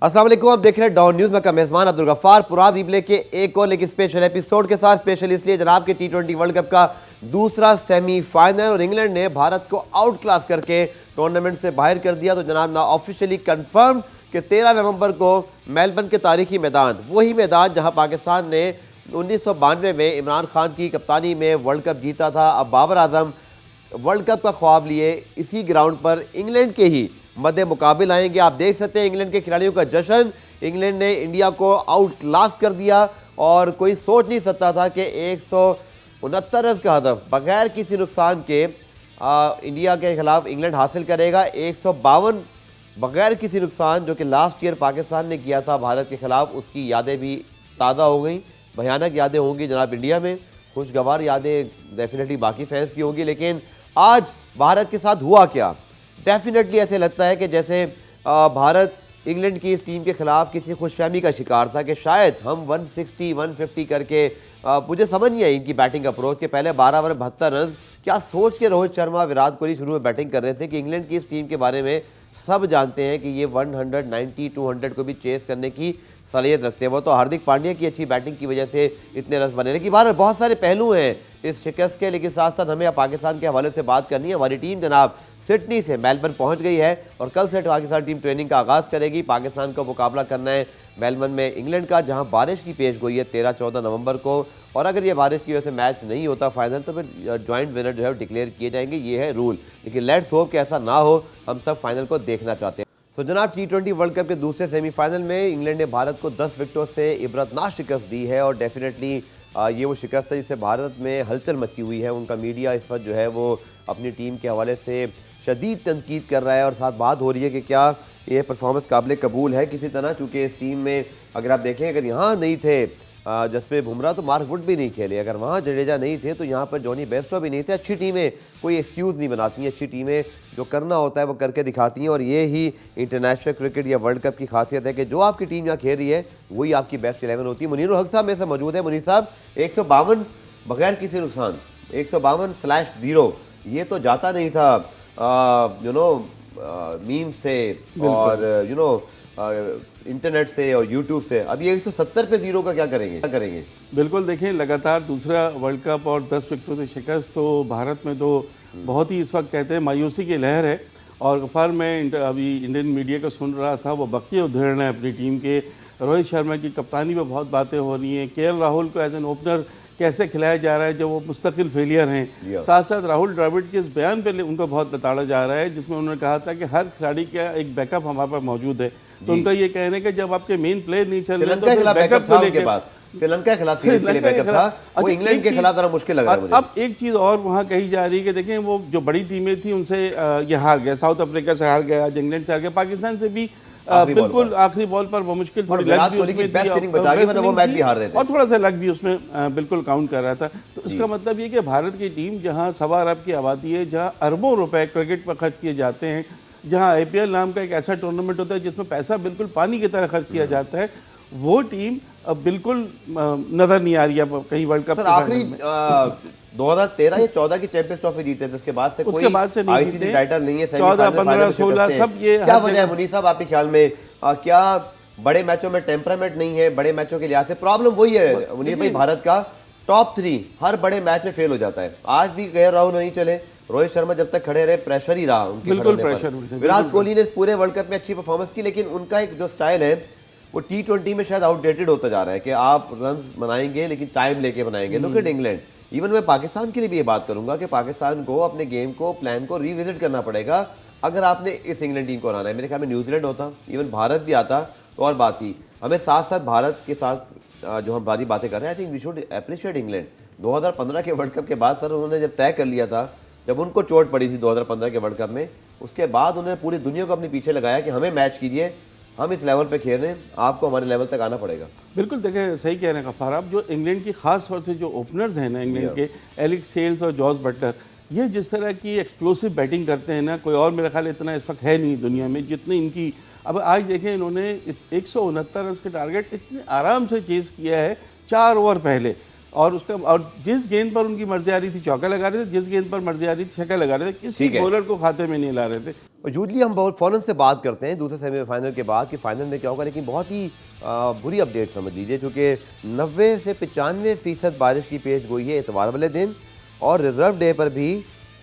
अस्सलाम वालेकुम, आप देख रहे हैं डॉन न्यूज में का मेजबान अब्दुल गफ्फार पुराब रिप्ले के एक और लेकिन स्पेशल एपिसोड के साथ। स्पेशल इसलिए जनाब के T20 वर्ल्ड कप का दूसरा सेमीफाइनल और इंग्लैंड ने भारत को आउट क्लास करके टूर्नामेंट से बाहर कर दिया। तो जनाब ना ऑफिशियली कंफर्म कि 13 नवंबर को मेलबर्न के तारीखी मैदान, वही मैदान जहां पाकिस्तान ने 1992 में इमरान खान की कप्तानी में वर्ल्ड कप जीता था। अब बाबर आजम वर्ल्ड कप का ख्वाब लिए इसी ग्राउंड पर इंग्लैंड के ही मद्दे मुकाबिल आएंगे। आप देख सकते हैं इंग्लैंड के खिलाड़ियों का जश्न। इंग्लैंड ने इंडिया को आउट क्लास कर दिया और कोई सोच नहीं सकता था कि 169 रन का हदफ बगैर किसी नुकसान के इंडिया के खिलाफ इंग्लैंड हासिल करेगा। 152 बगैर किसी नुकसान जो कि लास्ट ईयर पाकिस्तान ने किया था भारत के खिलाफ, उसकी यादें भी ताज़ा हो गई। भयानक यादें होंगी जनाब इंडिया में, खुशगवार यादें डेफिनेटली बाकी फैंस की होंगी। लेकिन आज भारत के साथ हुआ क्या, डेफिनेटली ऐसे लगता है कि जैसे भारत इंग्लैंड की इस टीम के खिलाफ किसी खुशफहमी का शिकार था कि शायद हम 160 150 करके मुझे समझ नहीं आई इनकी बैटिंग अप्रोच के पहले 12 ओवर 72 रन। क्या सोच के रोहित शर्मा विराट कोहली शुरू में बैटिंग कर रहे थे कि इंग्लैंड की इस टीम के बारे में सब जानते हैं कि ये 190 200 को भी चेस करने की सलाहियत रखते हैं। वो तो हार्दिक पांड्या की अच्छी बैटिंग की वजह से इतने रन बने। लेकिन भारत बहुत सारे पहलू हैं इस शिकस्त के, लेकिन साथ साथ हमें पाकिस्तान के हवाले से बात करनी है। हमारी टीम जनाब सिडनी से मेलबर्न पहुंच गई है और कल से पाकिस्तान टीम ट्रेनिंग का आगाज़ करेगी। पाकिस्तान का मुकाबला करना है मेलबर्न में इंग्लैंड का, जहां बारिश की पेश गोई है 13-14 नवंबर को। और अगर ये बारिश की वजह से मैच नहीं होता फाइनल तो फिर जॉइंट विनर जो है डिक्लेयर किए जाएंगे, ये है रूल। लेकिन लेट्स होप कि ऐसा ना हो, हम सब फाइनल को देखना चाहते हैं। तो जनाब T20 वर्ल्ड कप के दूसरे सेमीफाइनल में इंग्लैंड ने भारत को 10 विकेटों से इबरतनाक शिकस्त दी है और डेफिनेटली ये वो शिकस्त है जिससे भारत में हलचल मची हुई है। उनका मीडिया इस वक्त जो है वो अपनी टीम के हवाले से शदीद तनकीद कर रहा है और साथ बात हो रही है कि क्या ये परफॉर्मेंस काबिल कबूल है किसी तरह। चूँकि इस टीम में अगर आप देखें, अगर यहाँ नहीं थे जसप्रीत बुमराह तो मार्क वुड भी नहीं खेले, अगर वहाँ जडेजा नहीं थे तो यहाँ पर जॉनी बेयरस्टो भी नहीं थे। अच्छी टीमें कोई एक्सक्यूज़ नहीं बनाती हैं, अच्छी टीमें जो करना होता है वो करके दिखाती हैं। और ये ही इंटरनेशनल क्रिकेट या वर्ल्ड कप की खासियत है कि जो आपकी टीम यहाँ खेल रही है वही आपकी बेस्ट 11 होती है। मुनीर हक साहब मेरे से मौजूद है। मुनीर साहब, 152 बगैर किसी नुकसान, 152/0, ये तो जाता नहीं था मीम से और इंटरनेट से और यूट्यूब से। अब ये 170 पे 0 का क्या करेंगे? बिल्कुल, देखें लगातार दूसरा वर्ल्ड कप और 10 विकेटों से शिकस्त, तो भारत में तो बहुत ही इस वक्त कहते हैं मायूसी की लहर है। और गफ्फार, मैं अभी इंडियन मीडिया को सुन रहा था, वो बकिया उदाहरण है अपनी टीम के। रोहित शर्मा की कप्तानी में बहुत बातें हो रही हैं। KL राहुल को एज एन ओपनर कैसे खिलाया जा रहा है जब वो मुस्तकिल फेलियर हैं। साथ साथ राहुल द्रविड़ के इस बयान पे उनको बहुत लताड़ा जा रहा है जिसमें उन्होंने कहा था कि हर खिलाड़ी का एक बैकअप हमारे पास मौजूद है। तो उनका ये कहना है कि जब आपके मेन प्लेयर नहीं चल रहे तो बैकअप तो लेके श्रीलंका के खिलाफ सीरीज के लिए बैकअप था, वो इंग्लैंड के खिलाफ जरा मुश्किल लग रहा है मुझे। अब एक चीज़ और वहाँ कही जा रही है कि देखें वो जो बड़ी टीमें थी उनसे ये हार गया, साउथ अफ्रीका से हार गया, आज इंग्लैंड से हार गया, पाकिस्तान से भी बिल्कुल आखिरी बॉल पर वो मुश्किल थोड़ी लग भी उसमें और थोड़ा सा लग भी उसमें बिल्कुल काउंट कर रहा था। तो इसका मतलब ये कि भारत की टीम जहाँ 1.25 अरब की आबादी है, जहाँ अरबों रुपए क्रिकेट पर खर्च किए जाते हैं, जहाँ IPL नाम का एक ऐसा टूर्नामेंट होता है जिसमें पैसा बिल्कुल पानी की तरह खर्च किया जाता है, वो टीम अब बिल्कुल नजर नहीं आ रही है कहीं वर्ल्ड कप। आखिरी 2013 या 14 की चैंपियंस ट्रॉफी जीते थे, उसके बाद से कोई ICC टाइटल नहीं है। 14, 15, 16 सब ये क्या वजह है मुनीर साहब आपके ख्याल में? क्या बड़े मैचों में टेम्परामेंट नहीं है? बड़े मैचों के लिहाज से प्रॉब्लम वही है मुनीर भाई, भारत का टॉप 3 हर बड़े मैच में फेल हो जाता है। आज भी KL राहुल नहीं चले, रोहित शर्मा जब तक खड़े रहे प्रेशर ही रहा उनके, बिल्कुल प्रेशर। विराट कोहली ने इस पूरे वर्ल्ड कप में अच्छी परफॉर्मेंस की, लेकिन उनका एक जो स्टाइल है वो T20 में शायद आउटडेटेड होता जा रहा है कि आप रन बनाएंगे लेकिन टाइम लेके बनाएंगे। Look at England. इवन मैं पाकिस्तान के लिए भी ये बात करूंगा कि पाकिस्तान को अपने गेम को, प्लान को रिविजिट करना पड़ेगा अगर आपने इस इंग्लैंड टीम को हराना है। मेरे ख्याल में न्यूजीलैंड होता, इवन भारत भी आता तो और बात ही। हमें साथ साथ भारत के साथ जो हम बारी बातें कर रहे हैं, I think we should appreciate England. 2015 के वर्ल्ड कप के बाद सर उन्होंने जब तय कर लिया था, जब उनको चोट पड़ी थी 2015 के वर्ल्ड कप में, उसके बाद उन्होंने पूरी दुनिया को अपने पीछे लगाया कि हमें मैच कीजिए, हम इस लेवल पे खेल रहे हैं, आपको हमारे लेवल तक आना पड़ेगा। बिल्कुल, देखें सही कह रहे हैं गफ्फार आप, जो इंग्लैंड की खास तौर से जो ओपनर्स हैं ना इंग्लैंड के, एलेक्स सेल्स और जॉस बटलर, ये जिस तरह की एक्सप्लोसिव बैटिंग करते हैं ना, कोई और मेरे ख्याल इतना इस वक्त है नहीं दुनिया में जितनी इनकी। अब आज देखें इन्होंने 169 रन के टारगेट इतने आराम से चेज़ किया है 4 ओवर पहले, और जिस गेंद पर उनकी मर्जी आ रही थी चौका लगा रहे थे, जिस गेंद पर मर्जी आ रही थी छक्का लगा रहे थे, किसी बॉलर को खाते में नहीं ला रहे थे। और यूजली हम बहुत फ़ौरन से बात करते हैं दूसरे सेमीफाइनल के बाद कि फाइनल में क्या होगा, लेकिन बहुत ही बुरी अपडेट समझ लीजिए, चूँकि 90 से 95% बारिश की पेश गोई है इतवार वाले दिन, और रिजर्व डे पर भी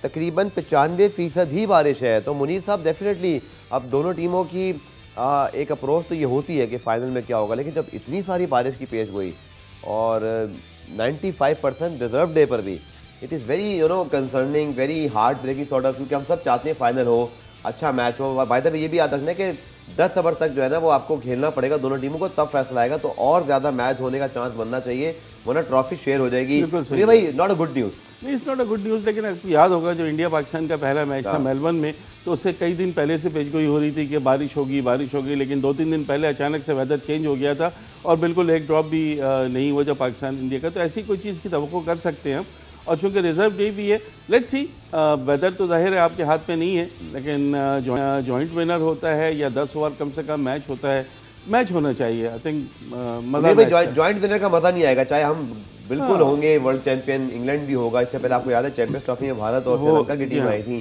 तकरीबन 95% ही बारिश है। तो मुनीर साहब, डेफिनेटली अब दोनों टीमों की एक अप्रोच तो ये होती है कि फ़ाइनल में क्या होगा, लेकिन जब इतनी सारी बारिश की पेश गोई और 95% रिजर्व डे पर भी, it is very concerning, very heart breaking sort of, क्योंकि हम सब चाहते हैं फाइनल हो, अच्छा मैच हो। बाय द वे ये भी याद रखना है कि 10 ओवर तक जो है ना वो आपको खेलना पड़ेगा दोनों टीमों को, तब फैसला आएगा। तो और ज़्यादा मैच होने का चांस बनना चाहिए, वरना ट्रॉफी शेयर हो जाएगी। ये भाई नॉट अ गुड न्यूज़। नहीं, it's not a good news, लेकिन आपको याद होगा जो इंडिया पाकिस्तान का पहला मैच था मेलबर्न में, तो उससे कई दिन पहले से पेशगोई हो रही थी कि बारिश होगी, लेकिन 2-3 दिन पहले अचानक से वेदर चेंज हो गया था और बिल्कुल एक ड्रॉप भी नहीं हुआ जब पाकिस्तान इंडिया का। तो ऐसी कोई चीज़ की तवक्को कर सकते हैं हम, और चूँकि रिजर्व डे भी है, लेट्स सी। वेदर तो जाहिर है आपके हाथ में नहीं है, लेकिन जॉइंट विनर होता है या 10 ओवर कम से कम मैच होता है, मैच होना चाहिए। आई थिंक मज़ा, जॉइंट विनर का मज़ा नहीं आएगा, चाहे हम बिल्कुल होंगे वर्ल्ड चैंपियन, इंग्लैंड भी होगा। इससे पहले आपको याद है चैंपियंस ट्रॉफी में भारत और श्रीलंका की टीम आई थी,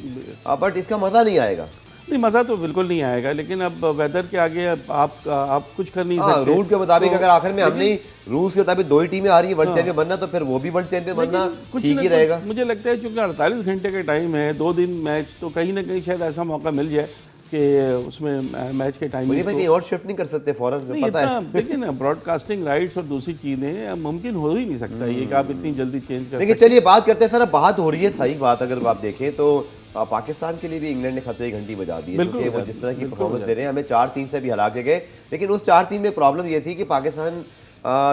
बट इसका मज़ा नहीं आएगा। नहीं, मज़ा तो बिल्कुल नहीं आएगा, लेकिन अब वेदर के आगे आप कुछ कर नहीं सकते। रूल के मुताबिक अगर आखिर में हमने रूल्स के मुताबिक 2 ही टीमें आ रही है वर्ल्ड चैंपियन बनना, तो फिर वो भी वर्ल्ड चैंपियन बनना ठीक ही रहेगा। मुझे लगता है चूँकि 48 घंटे का टाइम है, 2 दिन मैच, तो कहीं ना कहीं शायद ऐसा मौका मिल जाए कि उसमें मैच के टाइम कहीं और शिफ्ट नहीं कर सकते फौरन, पता है। देखिए ना, ब्रॉडकास्टिंग राइट्स और दूसरी चीज़ें मुमकिन हो ही नहीं सकता ये कि आप इतनी जल्दी चेंज कर। लेकिन चलिए बात करते हैं सर, अब बात हो रही है, सही बात अगर आप देखें तो पाकिस्तान के लिए भी इंग्लैंड ने खतरे की घंटी बजा दी है, क्योंकि वो जिस तरह की परफॉर्मेंस दे रहे हैं, हमें 4-3 से भी हरा के गए। लेकिन उस 4-3 में प्रॉब्लम ये थी कि पाकिस्तान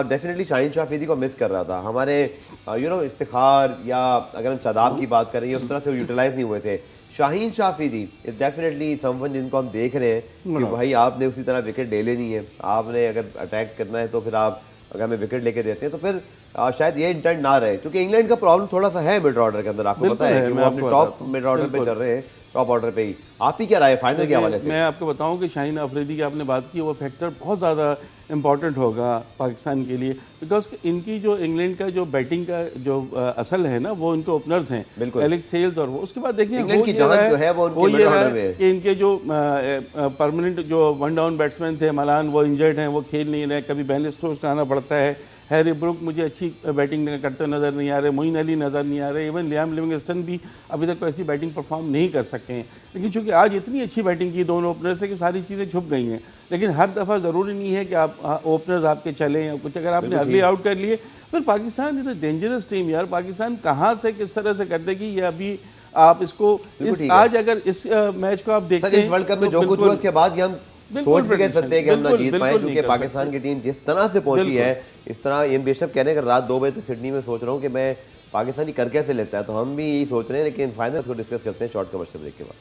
डेफिनेटली शाहीन शाह अफरीदी को मिस कर रहा था। हमारे इफ्तिखार या अगर हम शादाब की बात करें, उस तरह से यूटिलाइज नहीं हुए थे। Shaheen Shah Afridi is definitely someone जिनको हम देख रहे हैं कि भाई आपने उसी तरह विकेट ले लेनी है, आपने अगर अटैक करना है तो फिर आप अगर हमें विकेट लेके देते हैं तो फिर शायद ये इंटेंट ना रहे, क्योंकि इंग्लैंड का प्रॉब्लम थोड़ा सा है मिड ऑर्डर के अंदर, आपको पता है कि वो अपने टॉप मिड ऑर्डर पे चल रहे हैं, टॉप ऑर्डर पे ही। आप ही क्या राय है फाइनल के हवाले से? मैं आपको बताऊं कि शाहीन अफरीदी की आपने बात की, वो फैक्टर बहुत ज़्यादा इंपॉर्टेंट होगा पाकिस्तान के लिए, बिकॉज इनकी जो इंग्लैंड का जो बैटिंग का जो असल है ना, वो इनके ओपनर्स हैं, एलेक्स सेल्स, और वो उसके बाद देखिए इंग्लैंड की जान जो है वो ये है कि इनके जो परमानेंट जो वन डाउन बैट्समैन थे मलान, वो इंजर्ड हैं, वो खेल नहीं रहे, कभी बेन स्टोक्स का आना पड़ता है, हैरी ब्रुक मुझे अच्छी बैटिंग करते नज़र नहीं आ रहे, मोइन अली नज़र नहीं आ रहे, इवन लियाम लिविंगस्टन भी अभी तक ऐसी बैटिंग परफॉर्म नहीं कर सके हैं। लेकिन चूंकि आज इतनी अच्छी बैटिंग की दोनों ओपनर से कि सारी चीज़ें छुप गई हैं, लेकिन हर दफ़ा ज़रूरी नहीं है कि आप ओपनर्स आपके चलें या कुछ, अगर आपने अर्ली आउट कर लिए फिर Pakistan is a dangerous team यार। पाकिस्तान कहाँ से किस तरह से कर देगी ये अभी आप इसको आज अगर इस मैच को आप देखते हैं, इस वर्ल्ड कप में जो कुछ हुआ उसके बाद हम सोच भी कह सकते हैं कि हम ना जीत पाए, क्योंकि पाकिस्तान की टीम जिस तरह से पहुंची है, इस तरह ये बेशक कहने का रात 2 बजे तो सिडनी में सोच रहा हूँ कि मैं पाकिस्तानी कर कैसे लेता है, तो हम भी यही सोच रहे हैं। लेकिन फाइनल को डिस्कस करते हैं शॉर्ट कमर्शियल ब्रेक के बाद।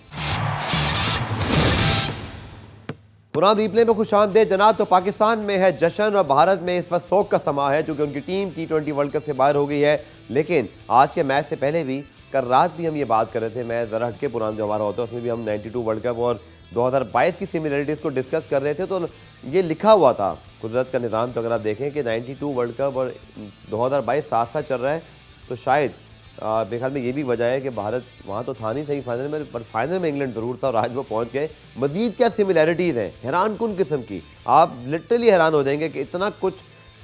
पुराना रिप्ले में खुशामदीद जनाब। तो पाकिस्तान में है जश्न और भारत में इस वक्त शोक का समा है, क्योंकि उनकी टीम T20 वर्ल्ड कप से बाहर हो गई है। लेकिन आज के मैच से पहले भी, कल रात भी हम ये बात कर रहे थे, मैं ज़रा हटके पुराना जो हमारा होता है उसमें भी हम 92 वर्ल्ड कप और 2022 की सिमिलरिटीज़ को डिस्कस कर रहे थे। तो ये लिखा हुआ था कुदरत का निज़ाम, तो अगर आप देखें कि 92 वर्ल्ड कप और 2022 साथ साथ चल रहा है, तो शायद मेरे ख्याल में ये भी वजह है कि भारत वहाँ तो था नहीं सही फाइनल में, पर फाइनल में इंग्लैंड ज़रूर था और आज वो पहुँच गए। मज़ीद क्या सिमिलैरिटीज़ हैं, हैरान कुन किस्म की, आप लिटरली हैरान हो जाएंगे कि इतना कुछ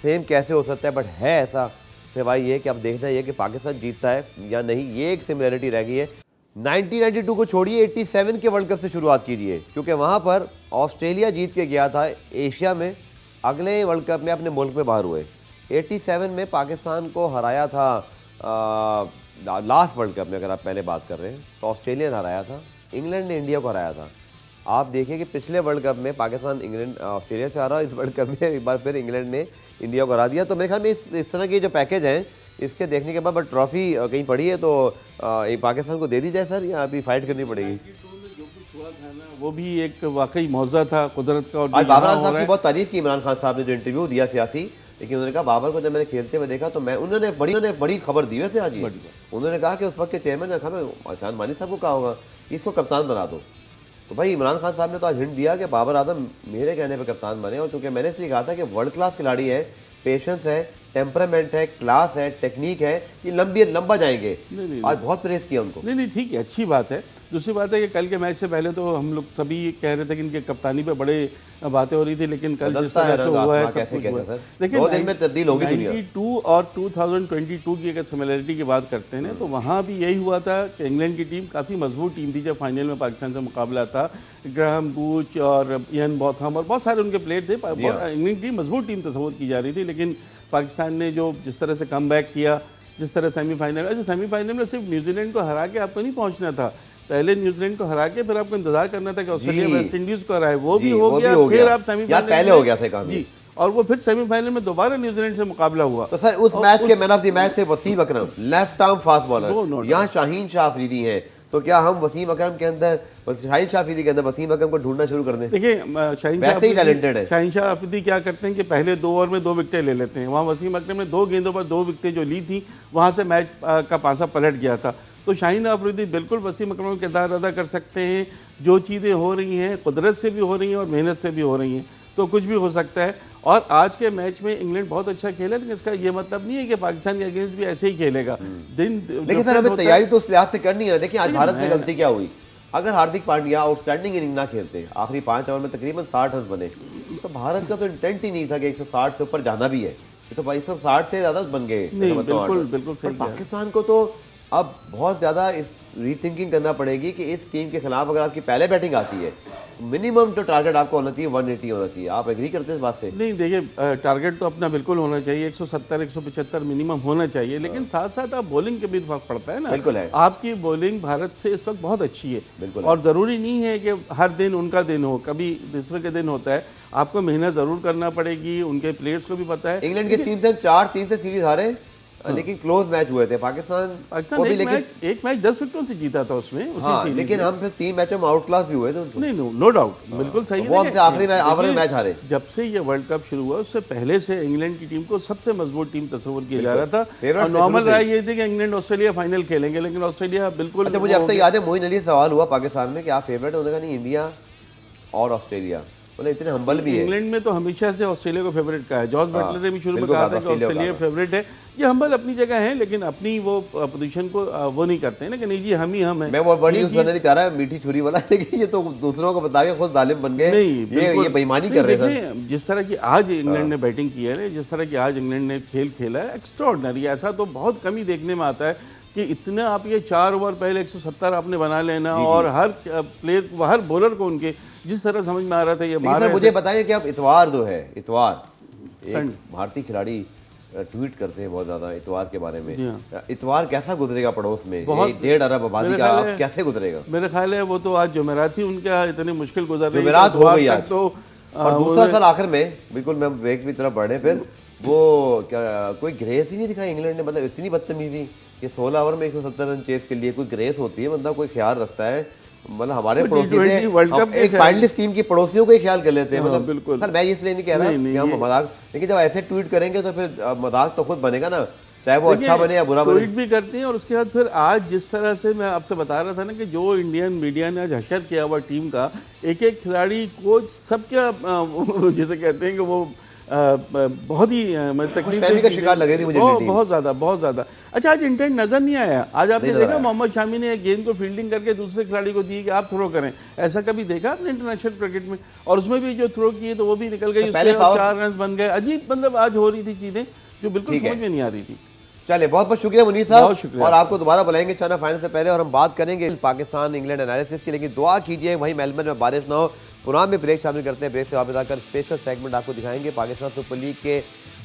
सेम कैसे हो सकता है। बट है ऐसा, सिवाय ये कि अब देखना ये कि पाकिस्तान जीतता है या नहीं, ये एक सिमिलरिटी रह गई है। 1992 को छोड़िए, 87 के वर्ल्ड कप से शुरुआत कीजिए, क्योंकि वहाँ पर ऑस्ट्रेलिया जीत के गया था एशिया में, अगले वर्ल्ड कप में अपने मुल्क में बाहर हुए। 87 में पाकिस्तान को हराया था लास्ट वर्ल्ड कप में, अगर आप पहले बात कर रहे हैं तो ऑस्ट्रेलिया ने हराया था, इंग्लैंड ने इंडिया को हराया था। आप देखिए कि पिछले वर्ल्ड कप में पाकिस्तान ऑस्ट्रेलिया से हारा, इस वर्ल्ड कप में एक बार फिर इंग्लैंड ने इंडिया को हरा दिया। तो मेरे ख्याल में इस तरह के जो पैकेज हैं, इसके देखने के बाद बट ट्रॉफी कहीं पड़ी है तो पाकिस्तान को दे दी जाए सर, या अभी फाइट करनी पड़ेगी? जो कुछ हुआ था ना, वो भी एक वाकई मौजा था कुदरत का। और आज बाबर आजम साहब की बहुत तारीफ की इमरान खान साहब ने जो इंटरव्यू दिया सियासी, लेकिन उन्होंने कहा बाबर को जब मैंने खेलते हुए देखा तो उन्होंने बड़ी खबर दी वैसे आज। उन्होंने कहा कि उस वक्त के चेयरमैन ने कहा, आसान मानी साहब को कहा होगा कि इसको कप्तान बना दो। तो भाई इमरान खान साहब ने तो आज हिंट दिया कि बाबर आजम मेरे कहने पर कप्तान बने, और चूंकि मैंने इसलिए कहा था कि वर्ल्ड क्लास खिलाड़ी है, पेशेंस है, टेम्परामेंट है, क्लास है, टेक्निक है, ये लंबा जाएंगे। नहीं, आज बहुत प्रेस किया उनको। नहीं ठीक है, अच्छी बात है। दूसरी बात है कि कल के मैच से पहले तो हम लोग सभी कह रहे थे कि इनके कप्तानी पे बड़े बातें हो रही थी, लेकिन कल जिस तरह से हुआ है सब कुछ हुआ है। देखिए 2 दिन में तब्दील होगी दुनिया। 92 और 2022 की अगर सिमिलरिटी की बात करते हैं ना, तो वहाँ भी यही हुआ था कि इंग्लैंड की टीम काफ़ी मजबूत टीम थी जब फाइनल में पाकिस्तान से मुकाबला था। ग्राहम बूच और इयन बॉथम और बहुत सारे उनके प्लेयर थे। इंग्लैंड की टीम मजबूत टीम तस्वूर की जा रही थी, लेकिन पाकिस्तान ने जो जिस तरह से कम बैक किया, जिस तरह सेमीफाइनल में सिर्फ न्यूजीलैंड को हरा के आपको नहीं पहुंचना था, पहले न्यूजीलैंड को हरा के फिर आपको इंतजार करना था कि ऑस्ट्रेलिया वेस्ट इंडीज को हराए, वो भी हो गया। फिर आप सेमीफाइनल पहले हो गया था काम जी, और वो फिर सेमीफाइनल में दोबारा न्यूजीलैंड से मुकाबला हुआ। तो सर उस मैच के मैन ऑफ द मैच थे वसीम अकरम, लेफ्ट आर्म फास्ट बॉलर। यहाँ शाहीन शाह अफरीदी हैं, तो क्या हम वसीम अकरम के अंदर, शाहीन शाह अफरीदी के अंदर वसीम अकरम को ढूंढना शुरू कर दें? देखिए शाहीन शाह अफरीदी क्या करते हैं कि पहले 2 ओवर में 2 विकेटें ले लेते हैं। वहाँ वसीम अकरम ने 2 गेंदों पर 2 विकेटें जो ली थी, वहाँ से मैच का पासा पलट गया था। तो शाहीन अफरीदी बिल्कुल वसीम अकरम का किरदार अदा कर सकते हैं। जो चीज़ें हो रही हैं कुदरत से भी हो रही हैं और मेहनत से भी हो रही हैं, तो कुछ भी हो सकता है। और आज के मैच में इंग्लैंड बहुत अच्छा खेला, लेकिन इसका ये मतलब नहीं है कि पाकिस्तान के अगेंस्ट भी ऐसे ही खेलेगा। लेकिन सर हमें तैयारी तो उस लिहाज से करनी है। देखिए आज भारत में गलती क्या हुई, अगर हार्दिक पांड्या आउटस्टैंडिंग इनिंग ना खेलते, आखिरी 5 ओवर में तकरीबन 60 रन बने, तो भारत का तो इंटेंट ही नहीं था कि 160 से ऊपर जाना भी है। ये तो 160 से ज़्यादा बन गए। बिल्कुल सही। पाकिस्तान को तो अब बहुत ज़्यादा इस रीथिंकिंग करना पड़ेगी कि इस टीम के खिलाफ अगर आपकी पहले बैटिंग आती है, मिनिमम तो टारगेट आपको होना चाहिए 180 होना चाहिए। आप एग्री करते हैं इस बात से? नहीं, देखिए टारगेट तो अपना बिल्कुल होना चाहिए, 170 175 मिनिमम होना चाहिए, लेकिन साथ साथ आप बॉलिंग के भी फर्क पड़ता है ना। बिल्कुल है। आपकी बॉलिंग भारत से इस वक्त बहुत अच्छी है, बिल्कुल। और ज़रूरी नहीं है कि हर दिन उनका दिन हो, कभी दूसरे के दिन होता है। आपको मेहनत ज़रूर करना पड़ेगी, उनके प्लेयर्स को भी पता है। इंग्लैंड की टीम से 4-3 से सीरीज हारे, लेकिन क्लोज मैच हुए थे। पाकिस्तान एक मैच 10 विकेटों से जीता था उसमें, हाँ, लेकिन हम फिर 3 मैचों में आउट क्लास भी हुए थे। नहीं, नो डाउट, बिल्कुल सही है। आखिरी मैच हारे। जब से ये वर्ल्ड कप शुरू हुआ उससे पहले से इंग्लैंड की टीम को सबसे मजबूत टीम तस्वर किया जा रहा था। और नॉर्मल राय ये थी कि इंग्लैंड ऑस्ट्रेलिया फाइनल खेलेंगे, लेकिन ऑस्ट्रेलिया बिल्कुल। अच्छा, मुझे अब तक याद है मोइन अली सवाल हुआ पाकिस्तान में कि आप फेवरेट होने का, नहीं इंडिया और ऑस्ट्रेलिया, मतलब इतने हम्बल भी है। इंग्लैंड में तो हमेशा से ऑस्ट्रेलिया को फेवरेट कहा है। जॉर्ज बटलर ने भी शुरू में कहा था कि ऑस्ट्रेलिया फेवरेट है। ये हम्बल अपनी जगह है, लेकिन अपनी वो पोजीशन को वो नहीं करते हैं ना कि नहीं जी हम ही हम हैं। मैं वो वर्ड यूज करने नहीं चाह रहा, मीठी छुरी वाला, लेकिन ये तो दूसरों को बता के खुद जालिम बन गए। ये बेईमानी कर रहे हैं। जिस तरह की आज इंग्लैंड ने बैटिंग की है, जिस तरह की आज इंग्लैंड ने खेल खेला है, एक्स्ट्राऑर्डिनरी। ऐसा तो बहुत कम ही देखने में आता है कि इतना आप ये 4 ओवर पहले 170 आपने बना लेना, और हर प्लेयर हर बॉलर को उनके जिस तरह समझ में आ रहा था ये मार रहे थे। मुझे बताइए कि आप इतवार जो है, इतवार एक भारतीय खिलाड़ी ट्वीट करते हैं बहुत ज्यादा इतवार के बारे में। इतवार कैसा गुजरेगा पड़ोस में? 1.5 अरब आबादी का कैसे गुजरेगा? मेरे ख्याल है वो तो आज जुमेरात ही उनका इतनी मुश्किल गुजर रही है। जुमेरात हो गई आज तो। और दूसरा सर आखिर में बिल्कुल मैं ब्रेक की तरफ बढ़े, फिर वो क्या कोई ग्रेस ही नहीं दिखाई इंग्लैंड ने, मतलब इतनी बदतमीजी कि 16 ओवर में 170 रन चेस के लिए कोई ग्रेस होती है, मतलब कोई ख्याल रखता है? मतलब हमारे पड़ोसी एक फाइनलिस्ट टीम की पड़ोसियों को ही ख्याल कर लेते हैं। मतलब बिल्कुल सर मैं इसलिए नहीं कह रहा कि हम मजाक, लेकिन जब ऐसे ट्वीट करेंगे तो फिर मजाक तो खुद बनेगा ना, चाहे वो अच्छा बने या बुरा बने। ट्वीट भी करते हैं, और उसके बाद फिर आज जिस तरह से मैं आपसे बता रहा था ना कि जो इंडियन मीडिया ने आज हशर किया हुआ टीम का, एक एक खिलाड़ी कोच सबका जिसे कहते हैं कि वो बहुत ही तकलीफ का शिकार लग रही थी मुझे, बहुत ज़्यादा। अच्छा, आज इंटेंट नजर नहीं आया। आज आपने देखा मोहम्मद शामी ने गेंद को फील्डिंग करके दूसरे खिलाड़ी को दी कि आप थ्रो करें, ऐसा कभी देखा आपने इंटरनेशनल क्रिकेट में? और उसमें भी जो थ्रो किए तो वो भी निकल गई, उससे 4 रन बन गए। अजीब, मतलब आज हो रही थी चीज़ें जो बिल्कुल समझ में नहीं आ रही थी। चलिए, बहुत बहुत शुक्रिया मुनीर साहब, और आपको दोबारा बुलाएंगे चाइना फाइनल से पहले, और हम बात करेंगे पाकिस्तान इंग्लैंड एनालिसिस की। लेकिन दुआ कीजिए वहीं मेलबर्न में बारिश ना हो। पुरान में ब्रेक शामिल करते हैं, ब्रेक से वापस आकर स्पेशल सेगमेंट आपको दिखाएंगे। पाकिस्तान सुपर लीग के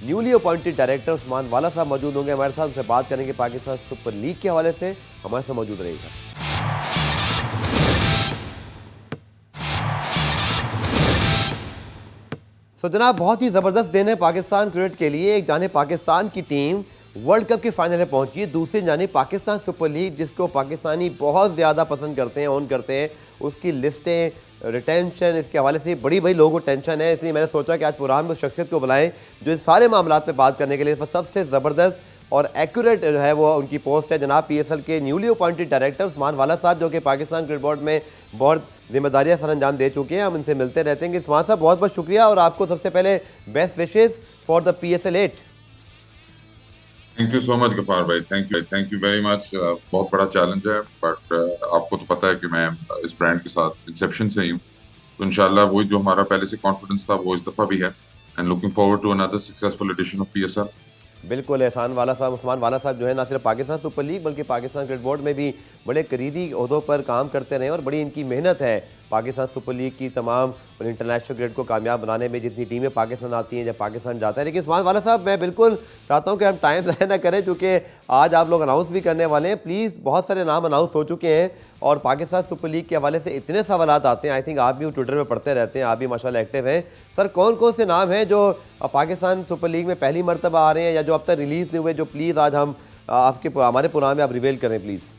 newly appointed director Usman Wala साहब मौजूद होंगे हमारे साथ, उनसे बात करेंगे पाकिस्तान सुपर लीग के हवाले से। हमारे साथ मौजूद रहेगा। तो जनाब, बहुत ही ज़बरदस्त दिन है पाकिस्तान क्रिकेट के लिए। एक जाने पाकिस्तान की टीम वर्ल्ड कप के फाइनल में पहुंची है, दूसरी जाने पाकिस्तान सुपर लीग जिसको पाकिस्तानी बहुत ज़्यादा पसंद करते हैं, ऑन करते हैं, उसकी लिस्टें, रिटेंशन, इसके हवाले से बड़ी लोगों को टेंशन है। इसलिए मैंने सोचा कि आज पुरान में उस शख्सियत को बुलाएं जो इस सारे मामला पे बात करने के लिए सबसे ज़बरदस्त और एक्यूरेट जो है वो उनकी पोस्ट है। जनाब PSL के newly appointed director Usman Wala साहब, जो कि पाकिस्तान क्रिकेट बोर्ड में बहुत जिम्मेदारियां सर अंजाम दे चुके हैं। हम इनसे मिलते रहते हैं। उस्मान साहब, बहुत बहुत शुक्रिया, और आपको सबसे पहले best wishes for the PSL 8। Thank you so much Ghaffar भाई, थैंक यू वेरी मच। बहुत बड़ा चैलेंज है, बट आपको तो पता है कि मैं इस ब्रांड के साथ इंसेप्शन से ही हूँ। तो इंशाल्लाह वही जो हमारा पहले से कॉन्फिडेंस था वो इस दफा भी है। And looking forward to another successful edition of PSL. बिल्कुल एहसान वाला साहब, उस्मान वाला साहब जो है ना सिर्फ पाकिस्तान सुपर लीग बल्कि पाकिस्तान क्रिकेट बोर्ड में भी बड़े करीबी ओहदों पर काम करते रहे और बड़ी इनकी मेहनत है पाकिस्तान सुपर लीग की तमाम इंटरनेशनल क्रिकेट को कामयाब बनाने में। जितनी टीमें पाकिस्तान आती हैं, जब पाकिस्तान जाता है। लेकिन उस्मान वाला साहब, मैं बिल्कुल चाहता हूँ कि हम टाइम ज़ाया ना करें, चूँकि आज आप लोग अनाउंस भी करने वाले हैं। प्लीज़, बहुत सारे नाम अनाउंस हो चुके हैं और पाकिस्तान सुपर लीग के हवाले से इतने सवालात आते हैं। आई थिंक आप भी ट्विटर में पढ़ते रहते हैं, आप भी माशाल्लाह एक्टिव हैं। सर, कौन कौन से नाम हैं जो पाकिस्तान सुपर लीग में पहली मरतबा आ रहे हैं या जो अब तक रिलीज़ नहीं हुए, जो प्लीज़ आज हम आपके हमारे प्रोग्राम में आप रिवील करें प्लीज़।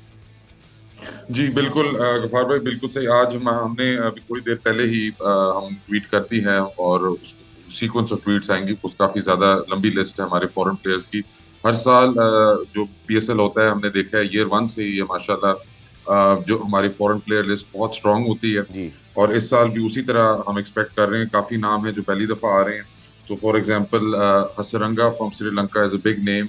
जी बिल्कुल गफार भाई, बिल्कुल सही। आज हमने अभी थोड़ी देर पहले ही हम ट्वीट कर दी है और सीक्वेंस ऑफ ट्वीट्स आएंगी। कुछ काफी ज्यादा लंबी लिस्ट है हमारे फॉरेन प्लेयर्स की। हर साल जो पीएसएल होता है, हमने देखा है ईयर वन से ही ये माशाल्लाह जो हमारी फॉरेन प्लेयर लिस्ट बहुत स्ट्रांग होती है। जी और इस साल भी उसी तरह हम एक्सपेक्ट कर रहे हैं। काफी नाम है जो पहली दफा आ रहे हैं। So for example Hasaranga from Sri Lanka is a big name,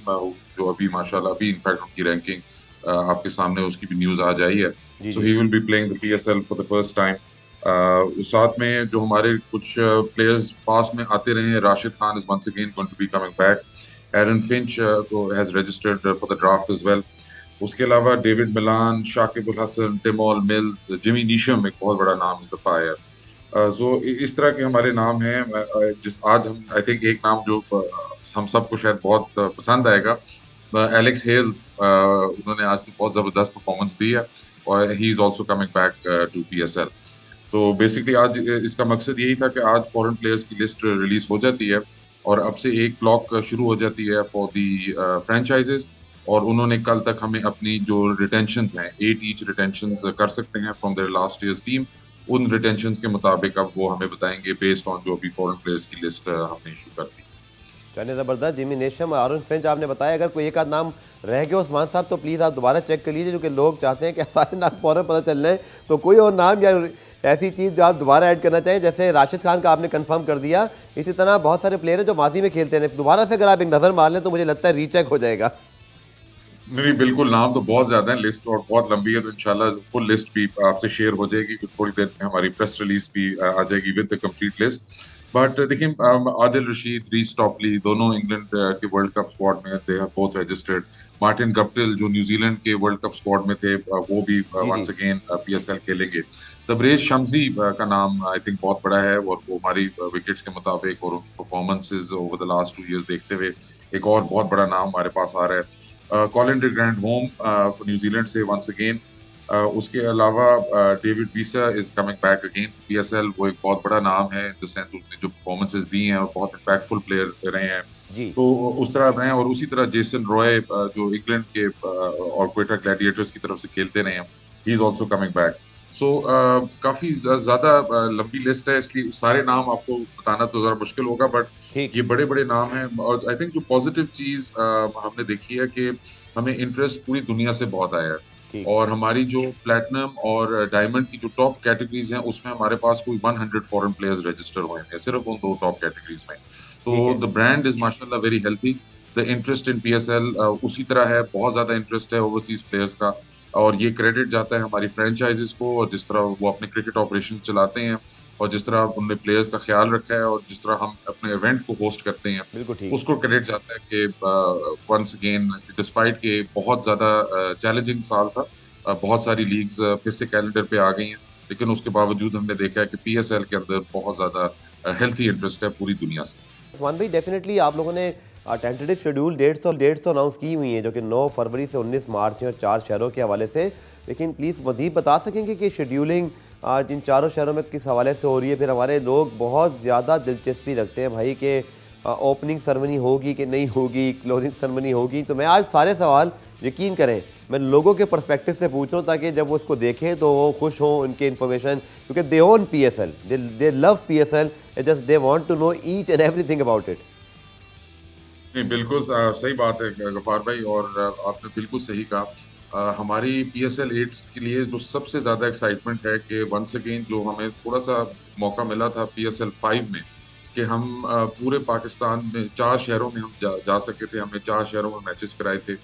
जो अभी माशाल्लाह अभी इनफैक्ट उनकी रैंकिंग आपके सामने उसकी भी न्यूज आ जाई है। जी सो जी। He will be playing the PSL for the first time. साथ में जो हमारे कुछ प्लेयर्स पास में आते रहे हैं, Rashid Khan is once again going to be coming back. Aaron Finch has registered for the draft as well. उसके अलावा David Malan, Shakib ul Hasan, Tymal Mills, Jimmy Neesham एक बहुत बड़ा नाम इस दफा आया। सो इस तरह के हमारे नाम हैं। जिस आज हम आई थिंक एक नाम जो हम सबको शायद बहुत पसंद आएगा, एलेक्स हेल्स। उन्होंने आज तो बहुत जबरदस्त परफॉर्मेंस दी है और he is also coming back to PSL. तो बेसिकली आज इसका मकसद यही था कि आज फॉरेन प्लेयर्स की लिस्ट रिलीज हो जाती है और अब से एक क्लॉक शुरू हो जाती है फॉर दी फ्रेंचाइजेस। और उन्होंने कल तक हमें अपनी जो रिटेंशन हैं, 8 ईच रिटेंशन कर सकते हैं from their last years team. उन रिटेंशन के मुताबिक अब वो हमें बताएंगे बेस्ड ऑन जो अभी फॉरेन प्लेयर्स की लिस्ट हमने इशू कर दी। चलिए, ज़बरदस्त। जिमी नेशम और आरन फिंच आपने बताया। अगर कोई एक आध नाम रह गया उस्मान साहब तो प्लीज़ आप दोबारा चेक कर लीजिए, क्योंकि लोग चाहते हैं कि सारे नाम फौरन पता चल रहे हैं। तो कोई और नाम या ऐसी चीज़ जो आप दोबारा ऐड करना चाहें, जैसे राशिद खान का आपने कंफर्म कर दिया, इसी तरह बहुत सारे प्लेयर हैं जो माजी में खेलते हैं। दोबारा से अगर आप एक नज़र मार लें तो मुझे लगता है रीचेक हो जाएगा। नहीं बिल्कुल, नाम तो बहुत ज्यादा है, लिस्ट और बहुत लंबी है। तो इंशाल्लाह फुल लिस्ट भी आपसे शेयर हो जाएगी। थोड़ी देर में हमारी प्रेस रिलीज भी आ जाएगी with the complete list. But देखिए, आदिल रशीद, रीस टॉपली, दोनों इंग्लैंड के वर्ल्ड कप स्क्वाड में they have both registered. Martin Guptill जो न्यूजीलैंड के वर्ल्ड कप स्क्वाड में थे, वो भी जी जी। वंस अगेन पीएसएल खेलेंगे। तबरेज शम्सी का नाम आई थिंक बहुत बड़ा है और वो हमारी विकेट्स के मुताबिक और performances over the last 2 years देखते हुए एक और बहुत बड़ा नाम हमारे पास आ रहा है। Colin de grand home New Zealand से वंस अगेन। उसके अलावा David visa is coming back again PSL. वो एक बहुत बड़ा नाम है इन द सेंस उसने जो परफॉर्मेंसेस दी हैं और बहुत इम्पैक्टफुल प्लेयर रहे हैं। जी। तो उस तरह रहे हैं। और उसी तरह जेसन रॉय जो इंग्लैंड के और क्वेटा ग्लैडिएटर्स की तरफ से खेलते रहे हैं, he is also coming back. So काफी ज्यादा लंबी लिस्ट है, इसलिए सारे नाम आपको बताना तो जरा मुश्किल होगा। बट ठीक। ये बड़े बड़े नाम हैं। और आई थिंक जो पॉजिटिव चीज हमने देखी है कि हमें इंटरेस्ट पूरी दुनिया से बहुत आया है। ठीक। और हमारी जो प्लेटिनम और डायमंड की जो टॉप कैटेगरीज हैं, उसमें हमारे पास कोई 100 फॉरेन प्लेयर्स रजिस्टर हुए हैं सिर्फ उन 2 टॉप कैटेगरीज में। तो ठीक है। द ब्रांड इज माशाल्लाह very healthy. The interest in PSL उसी तरह है, बहुत ज्यादा इंटरेस्ट है ओवरसीज प्लेयर्स का। और ये क्रेडिट जाता है हमारी फ्रेंचाइजीज को, और जिस तरह वो अपने क्रिकेट ऑपरेशन चलाते हैं और जिस तरह उन्होंने प्लेयर्स का ख्याल रखा है और जिस तरह हम अपने इवेंट को होस्ट करते हैं, बिल्कुल ठीक। उसको क्रेडिट जाता है कि वंस अगेन डिस्पाइट के बहुत ज़्यादा चैलेंजिंग साल था, बहुत सारी लीग्स फिर से कैलेंडर पे आ गई हैं, लेकिन उसके बावजूद हमने देखा है कि पीएसएल के अंदर बहुत ज़्यादा हेल्थी इंटरेस्ट है पूरी दुनिया से। उस्मान भाई, डेफिनेटली आप लोगों ने टेंटेटिव शेड्यूल 150 अनाउंस की हुई हैं, जो कि 9 फरवरी से 19 मार्च है और 4 शहरों के हवाले से। लेकिन प्लीज़ मज़ीद बता सकेंगे कि शेड्यूलिंग जिन चारों शहरों में किस हवाले से हो रही है? फिर हमारे लोग बहुत ज़्यादा दिलचस्पी रखते हैं भाई कि ओपनिंग सेरेमनी होगी कि नहीं होगी, क्लोजिंग सेरेमनी होगी। तो मैं आज सारे सवाल, यकीन करें, मैं लोगों के पर्सपेक्टिव से पूछ रहा हूँ, ताकि जब वो इसको देखें तो वो खुश हों उनके इन्फॉर्मेशन, क्योंकि they own PSL, they love PSL, just they want to know each and everything about it. नहीं बिल्कुल सही बात है गफार भाई। और आपने बिल्कुल सही कहा। हमारी पीएसएल 8 के लिए जो सबसे ज़्यादा एक्साइटमेंट है कि वंस अगेन जो हमें थोड़ा सा मौका मिला था पीएसएल 5 में, कि हम पूरे पाकिस्तान में 4 शहरों में हम जा सके थे। हमने 4 शहरों में मैचेस कराए थे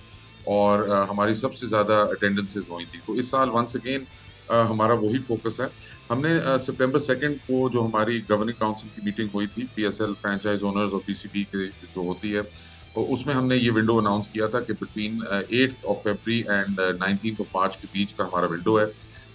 और हमारी सबसे ज़्यादा अटेंडेंसेस हुई थी। तो इस साल वंस अगेन हमारा वही फोकस है। हमने सितंबर 2 को जो हमारी गवर्निंग काउंसिल की मीटिंग हुई थी, पीएसएल फ्रैंचाइज ओनर्स और पीसीबी के जो होती है, तो उसमें हमने ये विंडो अनाउंस किया था कि between 8th of February and 19th of March के बीच का हमारा विंडो है।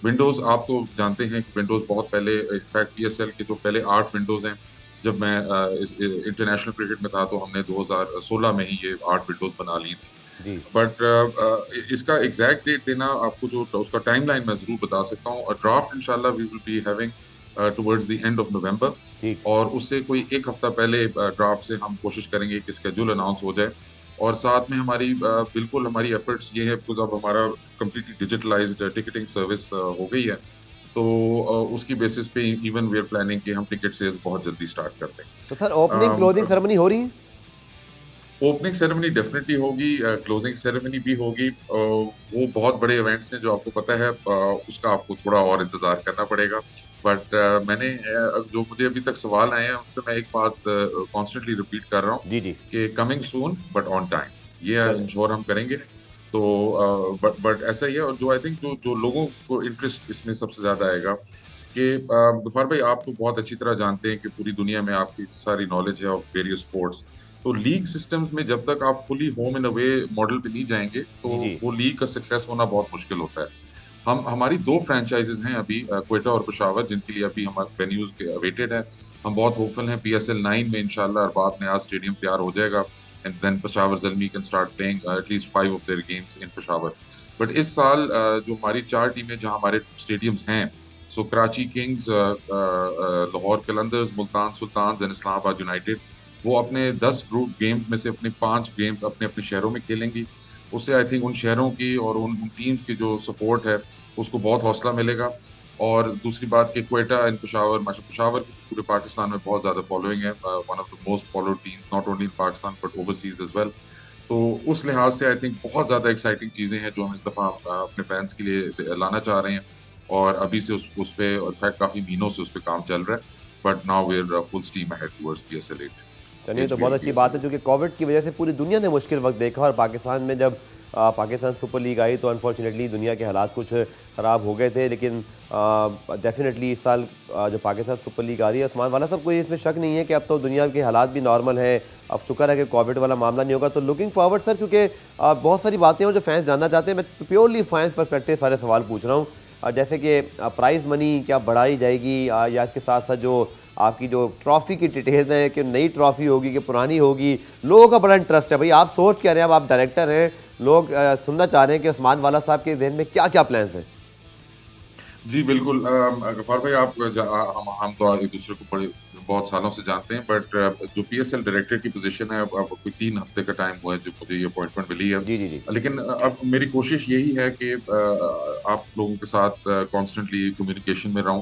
विंडोज़ आप तो जानते हैं कि विंडोज़ बहुत पहले, इनफैक्ट पीएसएल के जो पहले 8 विंडोज़ हैं, जब मैं इस इंटरनेशनल क्रिकेट में था तो हमने 2016 में ही ये 8 विंडोज़ बना ली थी। जी। बट इसका एग्जैक्ट डेट देना आपको, जो उसका टाइमलाइन मैं ज़रूर बता सकता हूँ। और ड्राफ्ट इंशाल्लाह we will be having towards the end of November, ठीक। और उससे कोई 1 हफ्ता पहले ड्राफ्ट से हम कोशिश करेंगे कि स्केड्यूल अनाउंस हो जाए। और साथ में हमारी बिल्कुल हमारी एफर्ट्स ये है, बिकॉज़ अब हमारा कंप्लीटली डिजिटलाइज्ड टिकटिंग सर्विस हो गई है। तो उसकी बेसिस पे इवन वी आर प्लानिंग कि हम टिकट सेल्स बहुत जल्दी स्टार्ट कर दें। तो सर ओपनिंग अम, क्लोजिंग सेरेमनी हो रही है? ओपनिंग सेरेमनी डेफिनेटली होगी, क्लोजिंग सेरेमनी भी होगी। वो बहुत बड़े इवेंट्स हैं जो आपको पता है, उसका आपको थोड़ा और इंतज़ार करना पड़ेगा। बट मैंने जो मुझे अभी तक सवाल आए हैं उस पे मैं एक बात कॉन्स्टेंटली रिपीट कर रहा हूँ जी, जी। कि coming soon but on time, ये चल इंश्योर हम करेंगे। तो बट ऐसा ही है। और जो आई थिंक जो जो लोगों को इंटरेस्ट इसमें सबसे ज़्यादा आएगा कि गफ्फार भाई, आप तो बहुत अच्छी तरह जानते हैं कि पूरी दुनिया में आपकी सारी नॉलेज है ऑफ वेरियस स्पोर्ट्स। तो लीग सिस्टम्स में जब तक आप fully home and away model पे नहीं जाएंगे, तो जी, जी। वो लीग का सक्सेस होना बहुत मुश्किल होता है। हमारी 2 फ्रैंचाइज़ेज़ हैं अभी, क्वेटा और पेशावर, जिनके लिए अभी हमारे वेन्यूज़ के अवेटेड हैं। हम बहुत होपफुल हैं पीएसएल 9 में इंशाल्लाह अरबाब नयाज़ स्टेडियम तैयार हो जाएगा, and then Peshawar Zalmi can start playing at least 5 of their games in Peshawar. But इस साल जो हमारी 4 टीमें जहां हमारे स्टेडियम्स हैं, so Karachi Kings, Lahore Qalandars, Multan Sultans and Islamabad United, वो अपने 10 ग्रुप गेम्स में से अपने 5 गेम्स अपने अपने शहरों में खेलेंगी। उससे आई थिंक उन शहरों की और उन टीम्स की जो सपोर्ट है, उसको बहुत हौसला मिलेगा। और दूसरी बात कि क्वेटा एंड पेशावर, पेशावर की पूरे पाकिस्तान में बहुत ज़्यादा फॉलोइंग है, one of the most followed teams not only in Pakistan but overseas as well. तो उस लिहाज से आई थिंक बहुत ज़्यादा एक्साइटिंग चीज़ें हैं जो हम इस दफ़ा अपने फैंस के लिए लाना चाह रहे हैं। और अभी से उस पे इनफैक्ट काफ़ी महीनों से उस पे काम चल रहा है। But now we are full steam ahead towards PSL 8, चलिए तो बहुत एचबीएल अच्छी पीएसएल बात है, 8। जो कि कोविड की वजह से पूरी दुनिया ने मुश्किल वक्त देखा, और पाकिस्तान में जब पाकिस्तान सुपर लीग आई तो अनफॉर्चुनेटली दुनिया के हालात कुछ ख़राब हो गए थे। लेकिन डेफिनेटली इस साल जो पाकिस्तान सुपर लीग आ रही है, उस्मान वाला, सब कोई इसमें शक नहीं है कि अब तो दुनिया के हालात भी नॉर्मल हैं। अब शुक्र है कि कोविड वाला मामला नहीं होगा। तो लुकिंग फॉरवर्ड सर, चूँकि बहुत सारी बातें हैं जो फैंस जानना चाहते हैं, मैं प्योरली फैंस परस्पेक्टिव सारे सवाल पूछ रहा हूँ। जैसे कि प्राइज़ मनी क्या बढ़ाई जाएगी, या इसके साथ साथ जो आपकी जो ट्रॉफ़ी की डिटेल्स हैं कि नई ट्रॉफ़ी होगी कि पुरानी होगी, लोगों का बड़ा इंटरेस्ट है। भाई आप सोच क्या रहे हैं, अब आप डायरेक्टर हैं, लोग सुनना चाह रहे हैं कि उस्मान वाला साहब के जहन में क्या क्या प्लान्स हैं। जी बिल्कुल, गफ्फार भाई, आप हम तो एक दूसरे को बड़े बहुत सालों से जानते हैं। बट जो पीएसएल डायरेक्टर की पोजीशन है, अब कोई 3 हफ्ते का टाइम हुआ है जो मुझे ये अपॉइंटमेंट मिली है। जी, जी, जी। लेकिन अब मेरी कोशिश यही है कि आप लोगों के साथ कॉन्स्टेंटली कम्युनिकेशन में रहूं।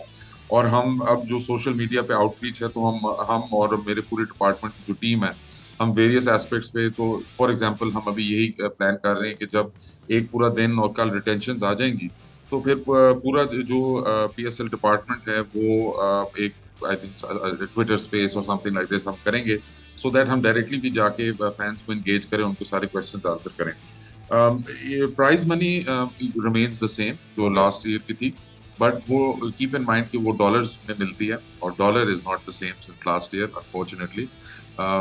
और हम अब जो सोशल मीडिया पे आउटरीच है, तो हम और मेरे पूरे डिपार्टमेंट की जो टीम है, हम वेरियस एस्पेक्ट्स पे, तो फॉर एग्जांपल हम अभी यही प्लान कर रहे हैं कि जब एक पूरा दिन और कल रिटेंशंस आ जाएंगी, तो फिर पूरा जो पीएसएल डिपार्टमेंट है वो एक आई थिंक ट्विटर स्पेस और समथिंग लाइक दिस हम करेंगे, सो दैट हम डायरेक्टली भी जाके फैंस को एंगेज करें, उनको सारे क्वेश्चंस आंसर करें। ये prize money remains the same जो ओके। लास्ट ईयर की थी, बट वो कीप इन माइंड कि वो डॉलर्स में मिलती है, और dollar is not the same since last year unfortunately.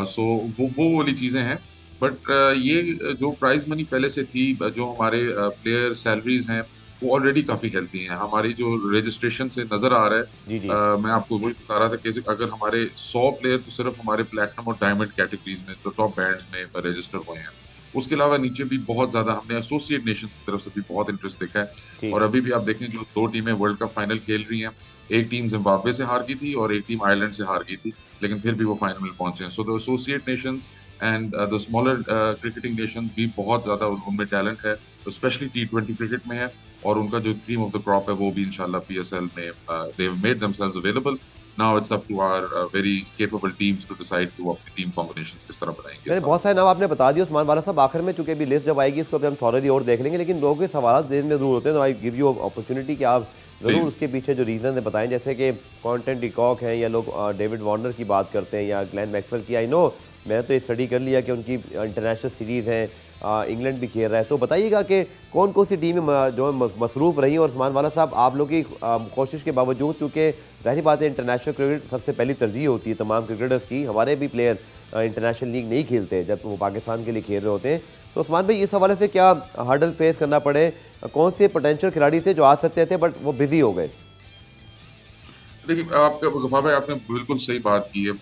So वो वाली चीज़ें हैं। बट ये जो प्राइज मनी पहले से थी, जो हमारे प्लेयर सैलरीज हैं, वो ऑलरेडी काफ़ी हेल्थी हैं। हमारी जो रजिस्ट्रेशन से नज़र आ रहा है, जी, जी। मैं आपको वही बता रहा था कि अगर हमारे 100 प्लेयर तो सिर्फ हमारे प्लैटिनम और डायमंड कैटेगरीज में, तो टॉप बैंड्स में रजिस्टर हुए हैं। उसके अलावा नीचे भी बहुत ज़्यादा हमने एसोसिएट नेशंस की तरफ से भी बहुत इंटरेस्ट देखा है। ठीक। और अभी भी आप देखें, जो 2 टीमें वर्ल्ड कप फाइनल खेल रही हैं, एक टीम जिम्बाब्वे से हार गई थी और एक टीम आयरलैंड से हार गई थी, लेकिन फिर भी वो फाइनल में पहुंचे हैं। So the associate Nations and the smaller cricketing Nations भी बहुत ज़्यादा उनमें टैलेंट है, स्पेशली T20 क्रिकेट में है। और उनका जो क्रीम ऑफ द क्रॉप है, वो भी इंशाल्लाह पीएसएल में they have made themselves available. now it's up to our very capable teams to decide कि वो अपनी टीम कॉम्बिनेशन किस तरह बनाएंगे मैंने इस बहुत सारे नाम आपने बता दिए उस्मान वाला साहब, आखिर में चूंकि अभी लिस्ट जब आएगी इसको अभी हम थॉरली और देख लेंगे, लेकिन लोगों के सवाल दिन में जरूर होते हैं, तो आई गिव यू अपॉर्चुनिटी कि आप ज़रूर Please. उसके पीछे जो रीज़न है बताएं, जैसे कि कॉन्टेंट डिकॉक हैं या लोग डेविड वार्नर की बात करते हैं या ग्लेन मैक्सवेल की। आई नो, मैंने तो ये स्टडी कर लिया कि उनकी इंटरनेशनल सीरीज़ हैं, इंग्लैंड भी खेल रहा है, तो बताइएगा कि कौन कौन सी टीमें जो मसरूफ़ रही और उस्मान वाला साहब आप लोग की कोशिश के बावजूद, चूँकि जाहिर बात है इंटरनेशनल क्रिकेट सबसे पहली तरजीह होती है तमाम क्रिकेटर्स की, हमारे भी प्लेयर इंटरनेशनल लीग नहीं खेलते जब वो पाकिस्तान के लिए खेल रहे होते हैं, तो उस्मान भाई इस हवाले से क्या हर्डल फेस करना पड़े, कौन से पोटेंशियल खिलाड़ी थे जो आ सकते थे बट वो बिजी हो गए? देखिए, आपका गफार भाई आपने बिल्कुल सही बात की है।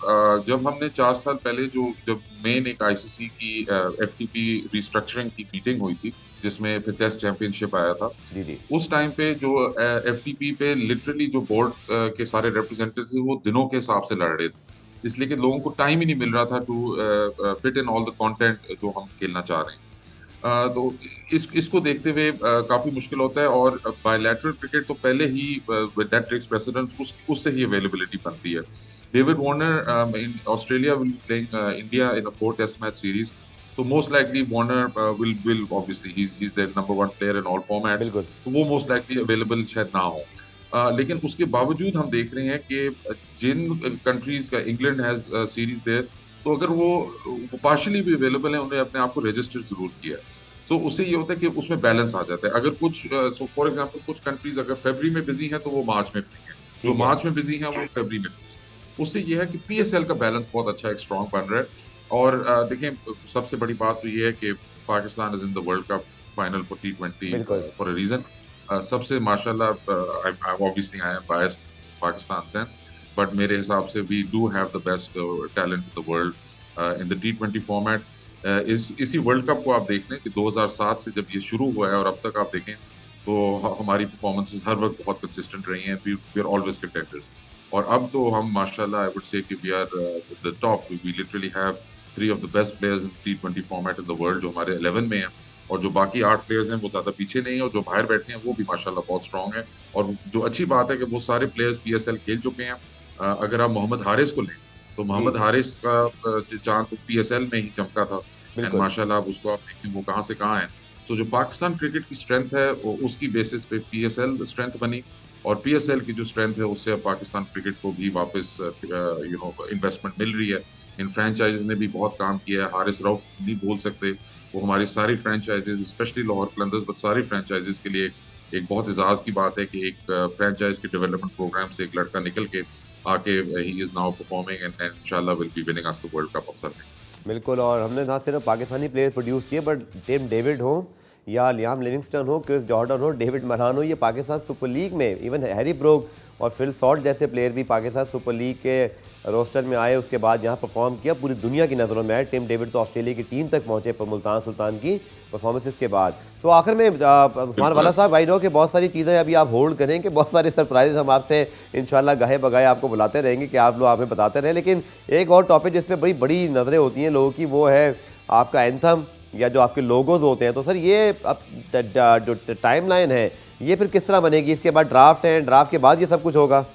जब हमने 4 साल पहले जब मेन एक आईसीसी की एफटीपी रिस्ट्रक्चरिंग की मीटिंग हुई थी, जिसमें फिर टेस्ट चैंपियनशिप आया था, जी जी उस टाइम पे जो एफटीपी पे लिटरली जो बोर्ड के सारे रिप्रेजेंटेटिव थे वो दिनों के हिसाब से लड़ रहे थे, इसलिए कि लोगों को टाइम ही नहीं मिल रहा था to fit in all the content जो हम खेलना चाह रहे हैं। तो इसको देखते हुए काफी मुश्किल होता है, और बायलैटरल क्रिकेट तो पहले ही विद दैट टेक्स प्रेसिडेंस उससे ही अवेलेबिलिटी बनती है। David Warner in Australia will be playing India in a 4 test match series, तो most likely Warner will obviously he is their number 1 player in all formats, बिल्कुल। तो वो most likely available शायद ना हो। लेकिन उसके बावजूद हम देख रहे हैं कि जिन कंट्रीज का इंग्लैंड हैज सीरीज देयर, तो अगर वो पार्शियली भी अवेलेबल है, उन्होंने अपने आप को रजिस्टर जरूर किया है, तो उससे ये होता है कि उसमें बैलेंस आ जाता है। अगर कुछ फॉर एग्जांपल कुछ कंट्रीज अगर फरवरी में बिजी हैं तो वो मार्च में फ्री हैं, जो ठीक है। मार्च में बिजी हैं वो फरवरी में फ्री हैं। उससे ये है कि पीएसएल का बैलेंस बहुत अच्छा एक स्ट्रांग बन रहा है। और देखें, सबसे बड़ी बात तो ये है कि Pakistan is in the world cup final for T20 बिल्कुल। For a reason. सबसे माशाल्लाह, obviously I am biased Pakistan sense, but मेरे हिसाब से we do have the best talent in the world in the T20 format. इसी वर्ल्ड कप को आप देख लें कि 2007 से जब ये शुरू हुआ है और अब तक आप देखें तो हमारी परफॉर्मेंसेस हर वक्त बहुत कंसिस्टेंट रही हैं। वी आर ऑलवेज कंटेंडर्स, और अब तो हम माशाल्लाह आई would say that we are the top. We literally have 3 of the best players in T20 format in the world, जो हमारे 11 में हैं, और जो बाकी 8 प्लेयर्स हैं वो ज़्यादा पीछे नहीं है, और जो बाहर बैठे हैं वो भी माशाल्लाह बहुत स्ट्रॉन्ग है। और जो अच्छी बात है कि वो सारे प्लेयर्स पीएसएल खेल चुके हैं। अगर आप मोहम्मद हारिस को लें तो मोहम्मद हारिस का चांद तो पीएसएल में ही चमका था, एंड बिल्कुल। माशाल्लाह अब उसको आप देखें वो कहाँ से कहाँ है। सो जो पाकिस्तान क्रिकेट की स्ट्रेंथ है उसकी बेसिस पे पीएसएल स्ट्रेंथ बनी, और पीएसएल की जो स्ट्रेंथ है उससे अब पाकिस्तान क्रिकेट को भी वापस इन्वेस्टमेंट मिल रही है। इन फ्रेंचाइजीज ने भी बहुत काम किया है। हारिस रऊफ नहीं भूल सकते, वो हमारी सारी franchises specially Lahore Qalandars but सारी फ्रेंचाइजीज के लिए एक बहुत एजाज की बात है कि एक फ्रेंचाइज के डेवलपमेंट प्रोग्राम से एक लड़का निकल के आके ही इज नाउ परफॉर्मिंग एंड इंशाल्लाह will be winning us the world Cup of serving. बिल्कुल, और हमने ना सिर्फ पाकिस्तानी प्लेयर्स प्रोड्यूस किए, बट टिम डेविड हो या लियाम लिविंगस्टन हो, क्रिस जॉर्डन हो, डेविड मरहान हो, ये पाकिस्तान सुपर लीग में इवन हैरी ब्रोक और फिल सॉल्ट जैसे प्लेयर भी पाकिस्तान सुपर लीग के रोस्टर में आए, उसके बाद यहाँ परफॉर्म किया, पूरी दुनिया की नज़रों में आए। टिम डेविड तो ऑस्ट्रेलिया की टीम तक पहुँचे पर मुल्तान सुल्तान की परफॉर्मेंसेस के बाद। तो आखिर में उस्मान वाला साहब, आई नो कि बहुत सारी चीज़ें अभी आप होल्ड करें कि बहुत सारे सरप्राइज हम आपसे इंशाल्लाह गाहे बगाए आपको बुलाते रहेंगे कि आप लोग हमें बताते रहें, लेकिन एक और टॉपिक जिस पर बड़ी बड़ी नज़रें होती हैं लोगों की, वो है आपका एंथम या जो आपके लोगोज होते हैं। तो सर ये अब जो टाइम लाइन है ये फिर किस तरह बनेगी? इसके बाद ड्राफ्ट है, ड्राफ्ट के बाद ये सब कुछ होगा?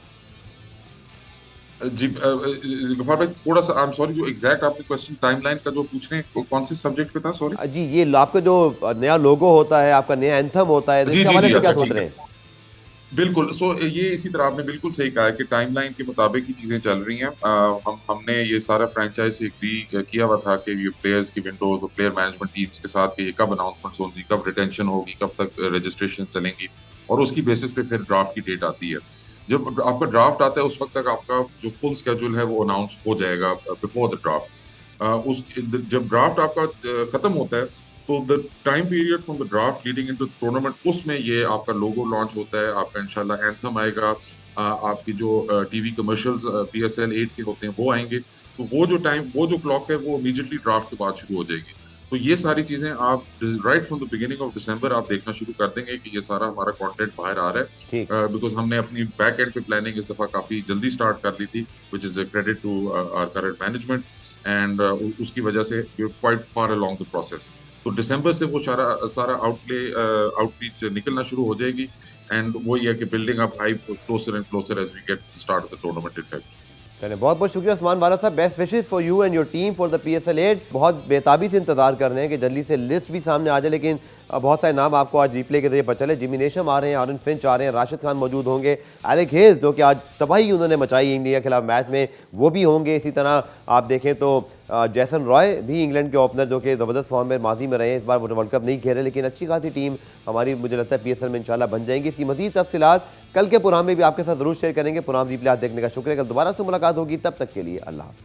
जी गफार भाई, थोड़ा सा आई एम सॉरी, जो एग्जैक्ट आपके क्वेश्चन टाइमलाइन का जो पूछ रहे हैं कौन से सब्जेक्ट पे था, सॉरी? जी, ये आपका जो नया लोगो होता है, आपका नया एंथम होता है, तो जी इसके जी हवाले जी, से क्या अच्छा सोच ठीक रहे है, हैं? बिल्कुल। सो ये इसी तरह आपने बिल्कुल सही कहा है कि टाइमलाइन के मुताबिक ही चीजें चल रही हैं। हमने ये सारा फ्रेंचाइज से एग्री किया हुआ था कि ये प्लेयर्स की विंडोज और प्लेयर मैनेजमेंट टीम्स के साथ कि ये कब अनाउंसमेंट होगी, कब रिटेंशन होगी, कब तक रजिस्ट्रेशन चलेंगी, और उसकी बेसिस पे फिर ड्राफ्ट की डेट आती है। जब आपका ड्राफ्ट आता है उस वक्त तक आपका जो फुल स्केड्यूल है वो अनाउंस हो जाएगा बिफोर द ड्राफ्ट। उस जब ड्राफ्ट आपका खत्म होता है तो the time period from the draft leading into the tournament, उसमें ये आपका लोगो लॉन्च होता है, आपका इंशाल्लाह एंथम आएगा, आपकी जो टीवी कमर्शियल्स PSL 8 के होते हैं वो आएंगे। तो वो जो क्लॉक है वो इमीडिएटली ड्राफ्ट के बाद शुरू हो जाएगी। तो ये सारी चीजें आप right from the beginning of December आप देखना शुरू कर देंगे कि ये सारा हमारा कंटेंट बाहर आ रहा है, ठीक। बिकॉज हमने अपनी बैक एंड पे प्लानिंग इस दफा काफी जल्दी स्टार्ट कर ली थी, which is a credit to our current management, and उसकी वजह से we are quite far along the process. तो दिसंबर से वो सारा आउटरीच निकलना शुरू हो जाएगी। एंड वही है कि building up hype closer and closer as we get to the start of the tournament in February. चलिए, बहुत बहुत शुक्रिया उस्मान वाला साहब। Best wishes for you and your team for the PSL 8। बहुत बेताबी से इंतजार कर रहे हैं कि जल्दी से लिस्ट भी सामने आ जाए, लेकिन बहुत सारे नाम आपको आज रिप्ले के जरिए पता चले। जिमी नेशम आ रहे हैं, आरन फिंच आ रहे हैं, राशिद खान मौजूद होंगे, एरिक हेज जो कि आज तबाही उन्होंने मचाई इंडिया के खिलाफ मैच में, वो भी होंगे। इसी तरह आप देखें तो जैसन रॉय भी इंग्लैंड के ओपनर जो कि ज़बरदस्त फॉर्म में माजी में रहे हैं, इस बार वो वर्ल्ड कप नहीं खेले, लेकिन अच्छी खासी टीम हमारी मुझे लगता है PSL में इंशाल्लाह बन जाएंगी। इसकी मज़ीद तफसीलात कल के प्रोग्राम में भी आपके साथ ज़रूर शेयर करेंगे। प्रोग्राम रिप्ले आज देखने का शुक्रिया। कल दोबारा से मुलाकात होगी, तब तक के लिए अल्लाह हाफ़िज़।